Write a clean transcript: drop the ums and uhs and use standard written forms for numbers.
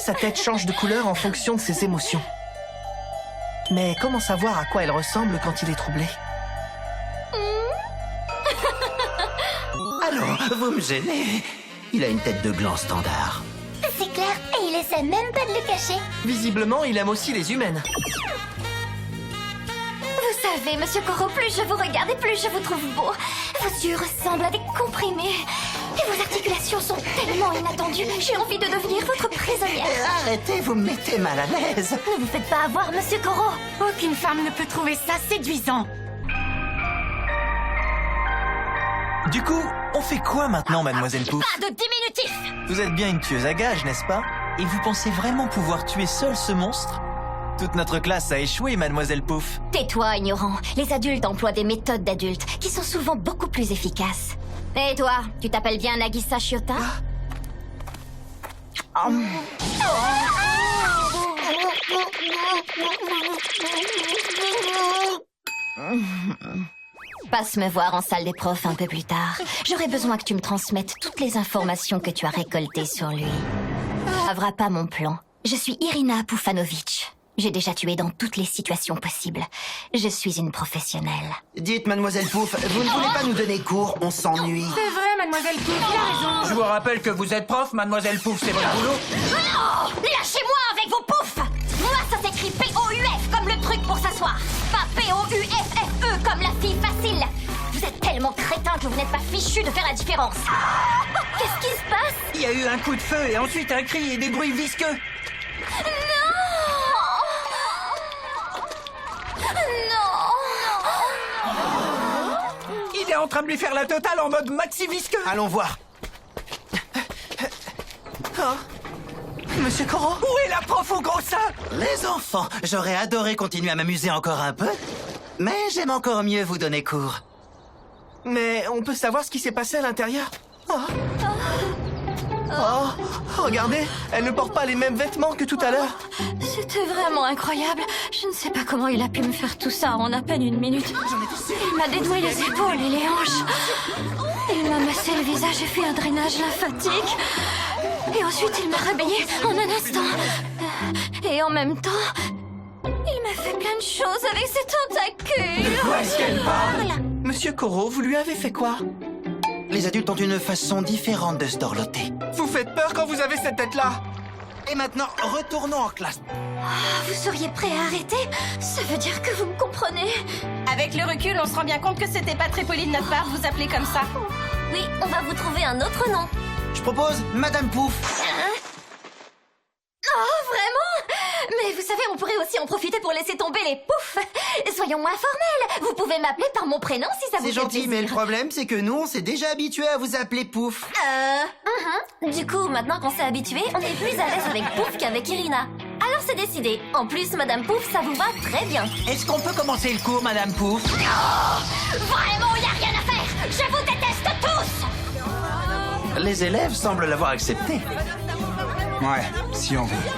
Sa tête change de couleur en fonction de ses émotions. Mais comment savoir à quoi elle ressemble quand il est troublé? Allons, vous me gênez. Il a une tête de gland standard. C'est clair, et il essaie même pas de le cacher. Visiblement, il aime aussi les humaines. Vous savez, Monsieur Koro, plus je vous regarde et plus je vous trouve beau. Vos yeux ressemblent à des comprimés. Et vos articulations sont tellement inattendues. J'ai envie de devenir votre prisonnière. Arrêtez, vous me mettez mal à l'aise. Ne vous faites pas avoir, Monsieur Koro. Aucune femme ne peut trouver ça séduisant. Du coup, on fait quoi maintenant, Mademoiselle Pouf? Pas de diminutif. Vous êtes bien une tueuse à gages, n'est-ce pas? Et vous pensez vraiment pouvoir tuer seul ce monstre? Toute notre classe a échoué, Mademoiselle Pouf. Tais-toi, ignorant. Les adultes emploient des méthodes d'adultes qui sont souvent beaucoup plus efficaces. Et toi, tu t'appelles bien Nagisa Shiota? Passe me voir en salle des profs un peu plus tard. J'aurais besoin que tu me transmettes toutes les informations que tu as récoltées sur lui. Avra pas mon plan. Je suis Irina Pufanovic. J'ai déjà tué dans toutes les situations possibles. Je suis une professionnelle. Dites, Mademoiselle Pouf, vous ne voulez pas nous donner cours? On s'ennuie. C'est vrai, Mademoiselle Pouf, il a raison. Je vous rappelle que vous êtes prof, Mademoiselle Pouf, c'est votre boulot. Non! Lâchez-moi avec vos poufs! Moi, ça s'écrit P-O-U-F comme le truc pour s'asseoir. Pas P-O-U-F-F-E comme la fille facile. Vous êtes tellement crétin que vous n'êtes pas fichu de faire la différence. Qu'est-ce qui se passe? Il y a eu un coup de feu et ensuite un cri et des bruits visqueux. Non! Il est en train de lui faire la totale en mode maxi visqueux. Allons voir. Monsieur Koro? Où est la prof au gros sein? Les enfants, j'aurais adoré continuer à m'amuser encore un peu, mais j'aime encore mieux vous donner cours. Mais on peut savoir ce qui s'est passé à l'intérieur? Oh, regardez, elle ne porte pas les mêmes vêtements que tout à l'heure. C'était vraiment incroyable. Je ne sais pas comment il a pu me faire tout ça en à peine une minute. Il m'a dénoué les épaules et les hanches. Il m'a massé le visage et fait un drainage lymphatique. Et ensuite, il m'a réveillée en un instant. Et en même temps, il m'a fait plein de choses avec ses tentacules. De quoi est-ce qu'elle parle? Monsieur Koro, vous lui avez fait quoi? Les adultes ont une façon différente de se dorloter. Vous faites peur quand vous avez cette tête-là. Et maintenant, retournons en classe. Vous seriez prêt à arrêter? Ça veut dire que vous me comprenez. Avec le recul, on se rend bien compte que c'était pas très poli de notre part de vous appeler comme ça. Oui, on va vous trouver un autre nom. Je propose Madame Pouf. Oh, vraiment? Mais vous savez, on pourrait aussi en profiter pour laisser tomber les poufs. Soyons moins formels. Vous pouvez m'appeler par mon prénom si ça vous C'est fait gentil, mais le plaisir. problème, c'est que nous, on s'est déjà habitués à vous appeler Pouf. Du coup, maintenant qu'on s'est habitué, on est plus à l'aise avec Pouf qu'avec Irina. Alors c'est décidé. En plus, Madame Pouf, ça vous va très bien. Est-ce qu'on peut commencer le cours, Madame Pouf? Vraiment, y a rien à faire. Je vous déteste tous. Les élèves semblent l'avoir accepté. Ouais, si on veut.